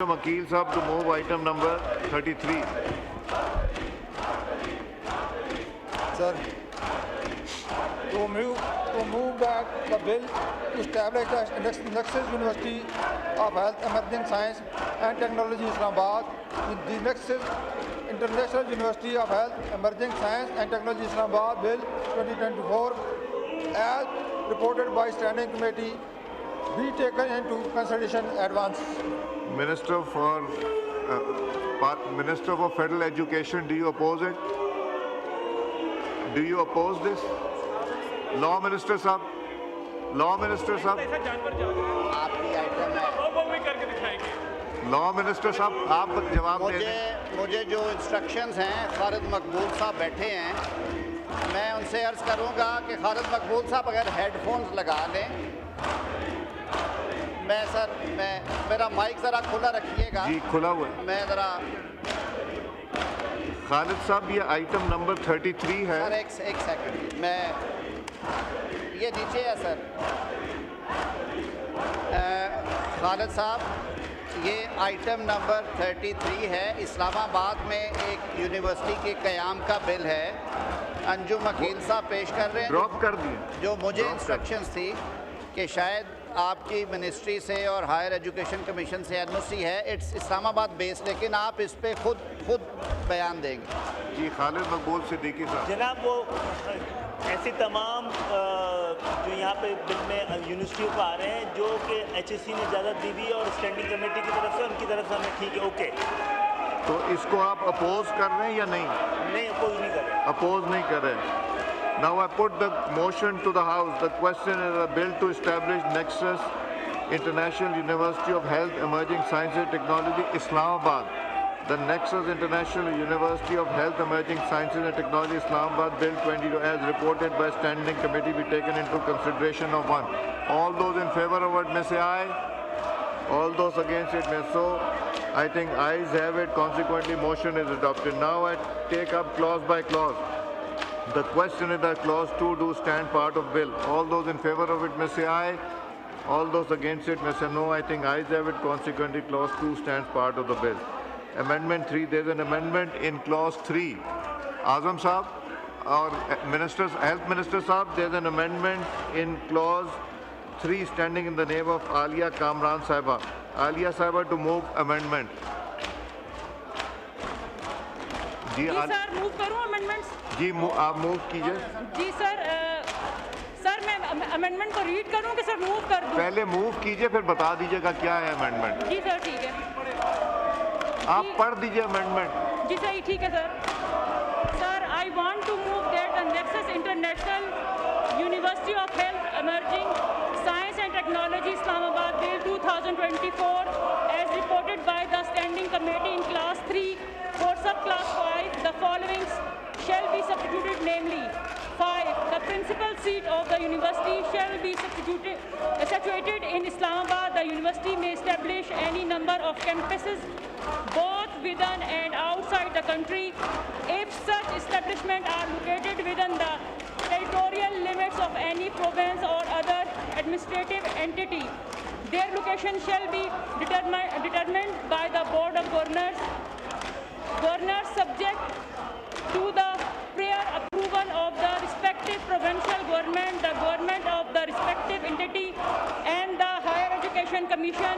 Vakil Sahab to move item number 33. Sir, to move that the bill to establish the Nexus University of Health, Emerging Science and Technology Islamabad with the Nexus International University of Health, Emerging Science and Technology Islamabad Bill 2024 as reported by Standing Committee be taken into consideration at once. Minister for Federal Education, do you oppose it? Do you oppose this? Law Minister Sahab? Law Minister Sahab? आपकी item है। Law Minister Sahab, आप जवाब दे दें। मुझे जो instructions हैं खालिद मकबूल साहब बैठे हैं, मैं उनसे अर्ज़ करूंगा कि खालिद मकबूल साहब अगर हेडफोन्स लगा लें। मेरा माइक ज़रा खुला रखिएगा। जी खुला हुआ है। मैं ज़रा खालिद साहब ये आइटम नंबर 33 है। सर एक सेकंड, मैं ये नीचे है सर। खालिद साहब ये आइटम नंबर 33 है। इस्लामाबाद में एक यूनिवर्सिटी के क़याम का बिल है। अंजुम वकील साहब पेश कर रहे हैं। ड्रॉप कर दिए। जो मुझे इंस्ट्रक्शंस थी कि शायद आपकी मिनिस्ट्री से और हायर एजुकेशन कमीशन से एनओसी है, इट्स इस्लामाबाद बेस, लेकिन आप इस पे खुद बयान देंगे। जी खालिद मकबूल सिद्दीकी साहब। जनाब वो ऐसी तमाम जो यहाँ पे बिल में यूनिवर्सिटियों को आ रहे हैं जो कि एचएससी ने इजाज़त दी हुई और स्टैंडिंग कमेटी की तरफ से उनकी तरफ से हमें ठीक है ओके। तो इसको आप अपोज कर रहे हैं या नहीं? नहीं अपोज नहीं कर रहे। अपोज नहीं कर रहे। Now I put the motion to the House. The question is a bill to establish Nexus International University of Health, Emerging Science and Technology, Islamabad. The Nexus International University of Health, Emerging Sciences and Technology, Islamabad Bill 22 as reported by Standing Committee be taken into consideration of one. All those in favor of it may say aye. All those against it may so. I think ayes have it. Consequently, motion is adopted. Now I take up clause by clause. The question is that clause 2 do stand part of bill. All those in favor of it may say aye. All those against it may say no. I think ayes have it. Consequently, clause 2 stands part of the bill. Amendment 3. There is an amendment in clause 3. Azam Saab or Health Minister Saab, there is an amendment in clause 3 standing in the name of Alia Kamran Saiba. Alia Saiba to move amendment. जी sir move करूं amendments? जी आप move कीजिए। जी sir मैं amendment को read करूं कि सर मूव कर दूं? पहले मूव कीजिए फिर बता दीजिएगा क्या है अमेंडमेंट। जी सर ठीक है। आप पढ़ दीजिए अमेंडमेंट। जी सर ठीक है sir I want to move that the Nexus International University of Health Emerging Science and Technology Islamabad bill 2024 as reported by the standing committee in class 3 for subclass 5 the following shall be substituted, namely 5. The principal seat of the university shall be situated in Islamabad. The university may establish any number of campuses both within and outside the country if such establishments are located within the territorial limits of any province or other administrative entity. Their location shall be determined by the Board of Governors subject to the prior approval of the respective provincial government, the government of the respective entity and the Higher Education Commission.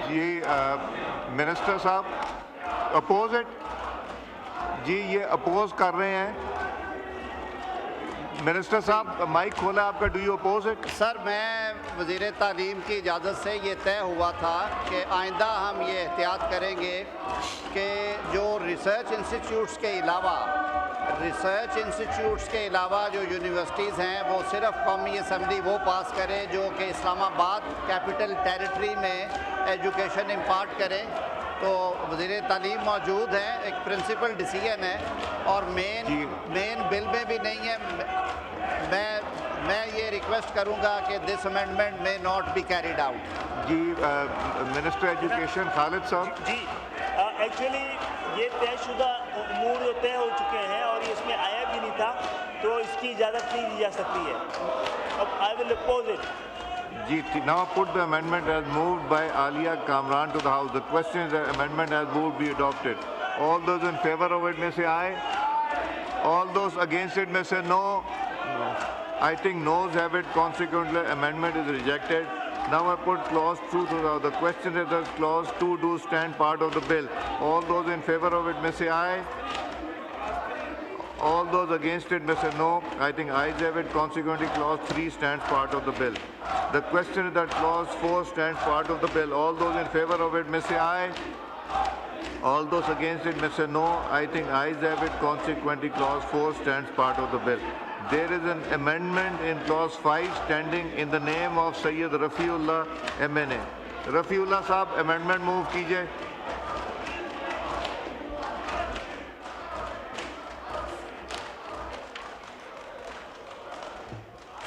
जी minister साहब oppose it. जी ये oppose कर रहे हैं। Minister साहब mic खोला आपका। Do you oppose it? Sir मैं वज़ीर तालीम की इजाज़त से ये तय हुआ था कि आइंदा हम ये एहतियात करेंगे कि जो रिसर्च इंस्टीट्यूट्स के अलावा जो यूनिवर्सिटीज़ हैं वो सिर्फ कौमी असम्बली वो पास करें जो कि इस्लामाबाद कैपिटल टेरिटरी में एजुकेशन इम्पार्ट करें। तो वज़ीर तालीम मौजूद हैं, एक प्रिंसिपल डिसीजन है और मेन बिल में भी नहीं है। मैं ये रिक्वेस्ट करूंगा कि this amendment may not be carried out. जी मिनिस्टर एजुकेशन खालिद साहब। जी एक्चुअली ये तयशुदा उमूर तय हो चुके हैं और इसमें आया भी नहीं था, तो इसकी इजाज़त नहीं दी जा सकती है। अब I will oppose it. Now put the amendment as moved by Alia Kamran to the House. The question is that amendment as moved be adopted. All those in favor of it may say aye. All those against it may say no. I think noes have it. Consequently, amendment is rejected. Now I put clause 2 to the House. The question is that clause 2 do stand part of the bill. All those in favor of it may say aye. All those against it may say no. I think ayes have it. Consequently, clause 3 stands part of the bill. The question is that clause 4 stands part of the bill. All those in favor of it may say aye. All those against it may say no. I think ayes have it. Consequently, clause 4 stands part of the bill. There is an amendment in clause 5 standing in the name of Sayyid Rafiullah MNA. Rafiullah Saab, amendment move कीजिए.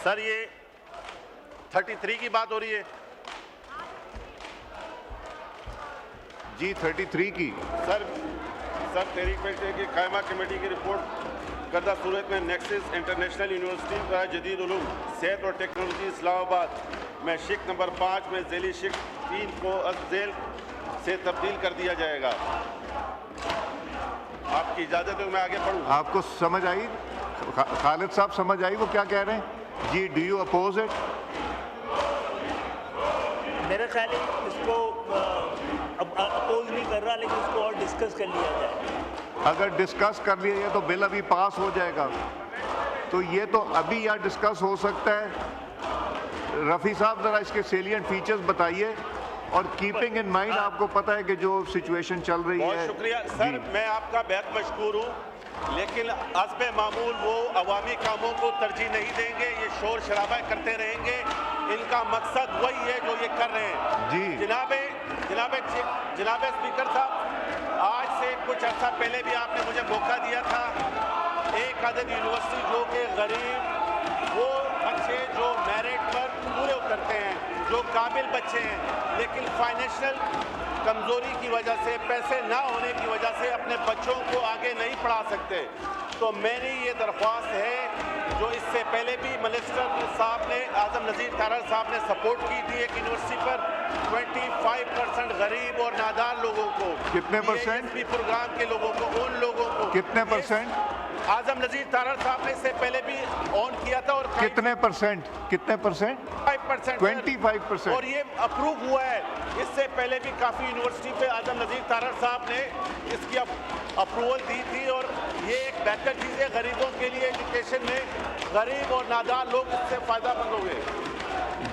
Sir ये 33 की बात हो रही है जी 33 की. Sir तेरी request है कि कायमा कमेटी की रिपोर्ट करदा सूरत में नेक्सस इंटरनेशनल यूनिवर्सिटी का जदीद उलूम सेहत और टेक्नोलॉजी इस्लामाबाद में शिक नंबर 5 में ज़ैली शिक 3 को अज़ेल से तब्दील कर दिया जाएगा. आपकी इजाज़त है मैं आगे पढ़ूँ. आपको समझ आई? खालिद साहब समझ आई वो क्या कह रहे हैं? जी, डू यू अपोज इट? मेरा ख्याल है इसको अपोज नहीं कर रहा, लेकिन इसको और डिस्कस कर लिया जाए. अगर डिस्कस कर लिया जाए तो बिल अभी पास हो जाएगा. तो ये तो अभी यहाँ डिस्कस हो सकता है. रफ़ी साहब ज़रा इसके सेलिएंट फीचर्स बताइए और कीपिंग इन माइंड आपको पता है कि जो सिचुएशन चल रही है. बहुत शुक्रिया सर, मैं आपका बेहद मशकूर हूँ, लेकिन हस्ब मामूल वो अवामी कामों को तरजीह नहीं देंगे. ये शोर शराबा करते रहेंगे. इनका मकसद वही है जो ये कर रहे हैं. जी जनाब स्पीकर साहब, आज से कुछ अर्सा पहले भी आपने मुझे मौका दिया था. एक अदद यूनिवर्सिटी जो कि गरीब, वो बच्चे जो मेरिट पर पूरे उतरते हैं, जो काबिल बच्चे हैं, लेकिन फाइनेंशियल कमज़ोरी की वजह से, पैसे ना होने की वजह से अपने बच्चों को आगे नहीं पढ़ा सकते. तो मेरी ये दरख्वास्त है जो इससे पहले भी मिनिस्टर साहब ने, आज़म नज़ीर तारड़ साहब ने सपोर्ट की थी एक यूनिवर्सिटी पर 25% गरीब और नादार लोगों को. कितने परसेंट? प्रोग्राम के लोगों को, उन लोगों को कितने परसेंट? आज़म नज़ीर तारड़ साहब ने इससे पहले भी ऑन किया था. और कितने परसेंट? 5%, 25%. और ये अप्रूव हुआ है. इससे पहले भी काफ़ी यूनिवर्सिटी पे आज़म नज़ीर तारड़ साहब ने इसकी अप्रूवल दी थी. और ये एक बेहतर चीज़ है गरीबों के लिए. एजुकेशन में गरीब और नादार लोग इससे फ़ायदामंद होंगे.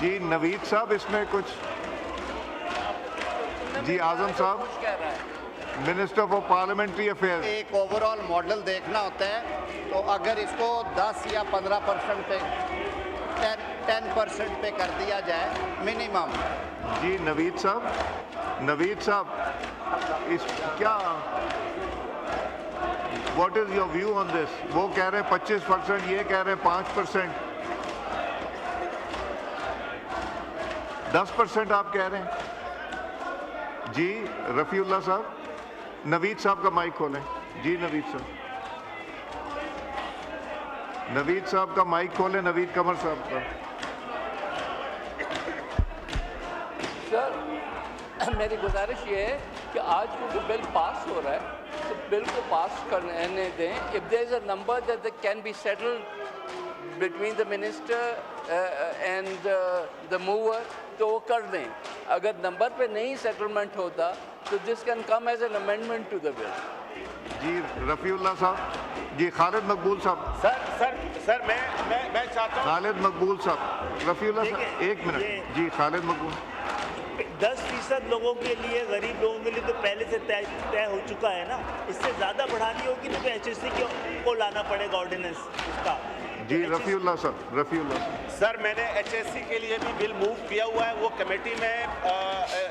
जी नवीद साहब इसमें कुछ. जी आजम साहब, मिनिस्टर फॉर पार्लियामेंट्री अफेयर्स. एक ओवरऑल मॉडल देखना होता है, तो अगर इसको 10 या 15% पे 10% पे कर दिया जाए मिनिमम. जी नवीद साहब इस क्या what is your view on this? वो कह रहे हैं 25%, ये कह रहे हैं 5%, 10% आप कह रहे हैं. जी रफ़ीउल्लाह साहब, नवीद साहब का माइक खोलें. जी नवीद साहब का माइक खोलें. नवीद कमर साहब का. सर मेरी गुजारिश ये है कि आज जो बिल पास हो रहा है तो बिल को पास करने दें. If there is a number that can be settled between the minister and the mover तो वो कर दें. अगर नंबर पे नहीं सेटलमेंट होता तो this can come as an amendment to the bill. जी रफ़ीउल्लाह साहब. जी खालिद मकबूल साहब. सर मैं चाहता हूँ. खालिद मकबूल साहब, रफ़ीउल्लाह साहब एक मिनट. जी खालिद मकबूल. 10% लोगों के लिए, गरीब लोगों के लिए तो पहले से तय हो चुका है ना. इससे ज़्यादा बढ़ानी होगी तो HSC को लाना पड़ेगा ऑर्डिनेंस उसका. जी रफ़ीउल्लाह साहब. सर मैंने HSC के लिए भी बिल मूव किया हुआ है. वो कमेटी में,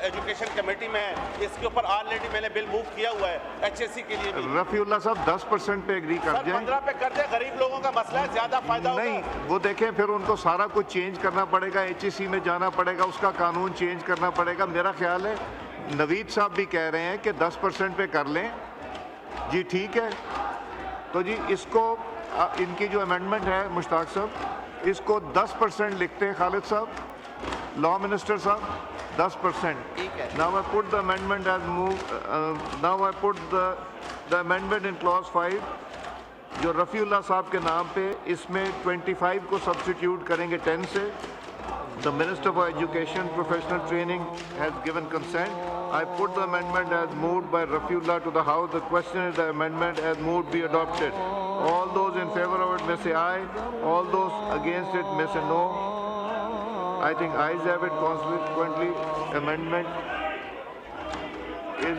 एजुकेशन कमेटी में है. इसके ऊपर ऑलरेडी मैंने बिल मूव किया हुआ है HSC के लिए भी. रफ़ीउल्लाह साहब 10% पे एग्री कर सर जाएं. 15 पे कर दे. गरीब लोगों का मसला है, ज़्यादा फायदा होगा. नहीं, वो देखें फिर उनको सारा कुछ चेंज करना पड़ेगा. HSC में जाना पड़ेगा, उसका कानून चेंज करना पड़ेगा. मेरा ख्याल है नवीद साहब भी कह रहे हैं कि 10% पे कर लें. जी ठीक है. तो जी इसको इनकी जो अमेंडमेंट है मुश्ताक साहब, इसको 10% लिखते हैं खालिद साहब. Law Minister sir, 10%. ठीक है। Now I put the amendment as now I put the amendment in clause 5 जो रफ़ीउल्लाह साहब के नाम पे इसमें 25 को सब्स्टिट्यूट करेंगे 10 से. The Minister for Education Professional Training has given consent. I put the amendment as moved by Rafiullah to the House. The question is the amendment as moved be adopted. All those in favor of it may say aye. All those against it may say no. I think ayes have it. Consequently, amendment is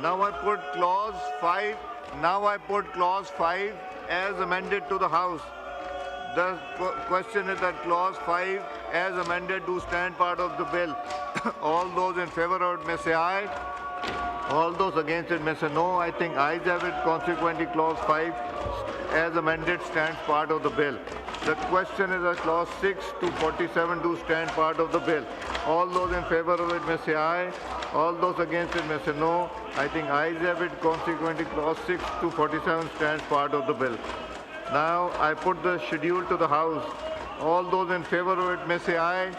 Now I put clause 5. Now I put clause 5 as amended to the House. The question is that clause 5 as amended to stand part of the bill. All those in favor of it may say aye. All those against it may say no. I think ayes have it. Consequently, clause 5 as amended stands part of the bill. The question is that clause 6 to 47 do stand part of the bill. All those in favor of it may say aye. All those against it may say no. I think ayes have it. Consequently, clause 6 to 47 stands part of the bill. Now I put the schedule to the House. All those in favor of it may say aye.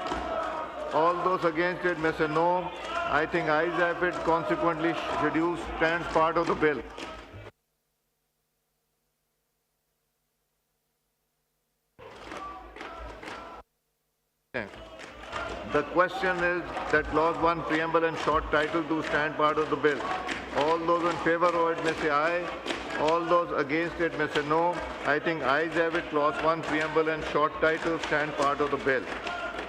All those against it may say no. I think ayes have it. Consequently, schedule stands part of the bill. The question is that clause 1 preamble and short title do stand part of the bill. All those in favor of it may say aye. All those against it may say no. I think ayes have it. Clause 1 preamble and short title stand part of the bill.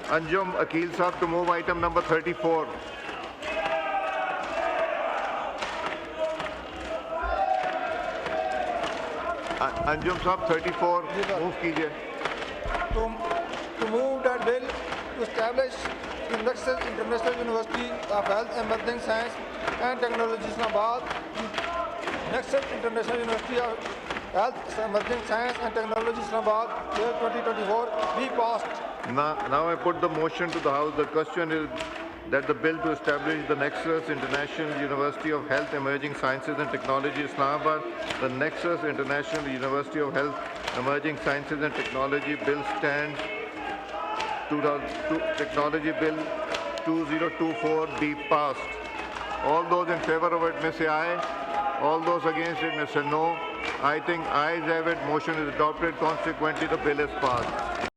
Anjum Akil Sahab to move item number 34. Anjum Sahab 34 move कीजिए. To move that bill to establish the Nexus International University of Health, Emerging Science and Technology Islamabad, Nexus International University of Health, Emerging Science and Technology Islamabad, year 2024, be passed. Now I put the motion to the House. The question is that the bill to establish the Nexus International University of Health, Emerging Sciences and Technology, Islamabad, the Nexus International University of Health, Emerging Sciences and Technology Bill stands Technology Bill 2024 be passed. All those in favor of it may say aye. All those against it may say no. I think ayes have it. Motion is adopted. Consequently, the bill is passed.